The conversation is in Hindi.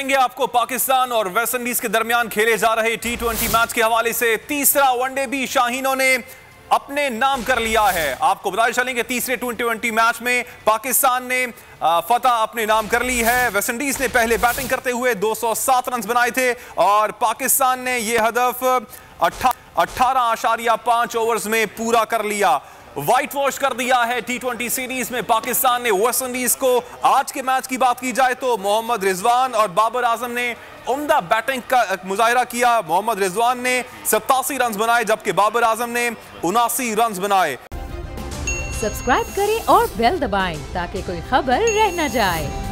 आपको पाकिस्तान और वेस्टइंडीज के दरमियान खेले जा रहे T20 मैच के हवाले से तीसरा वनडे भी शाहीनों ने अपने नाम कर लिया है। आपको बताते चलेंगे तीसरे T20 मैच में पाकिस्तान ने फतह अपने नाम कर ली है। वेस्टइंडीज ने पहले बैटिंग करते हुए 207 रन बनाए थे और पाकिस्तान ने यह हदफ 18.5 ओवर्स में पूरा कर लिया। व्हाइट वॉश कर दिया है T20 सीरीज में पाकिस्तान ने वेस्टइंडीज को। आज के मैच की बात की जाए तो मोहम्मद रिजवान और बाबर आजम ने उम्दा बैटिंग का मुजाहिरा किया। मोहम्मद रिजवान ने 87 रन बनाए जबकि बाबर आजम ने 79 रन बनाए। सब्सक्राइब करें और बेल दबाएं ताकि कोई खबर रह न जाए।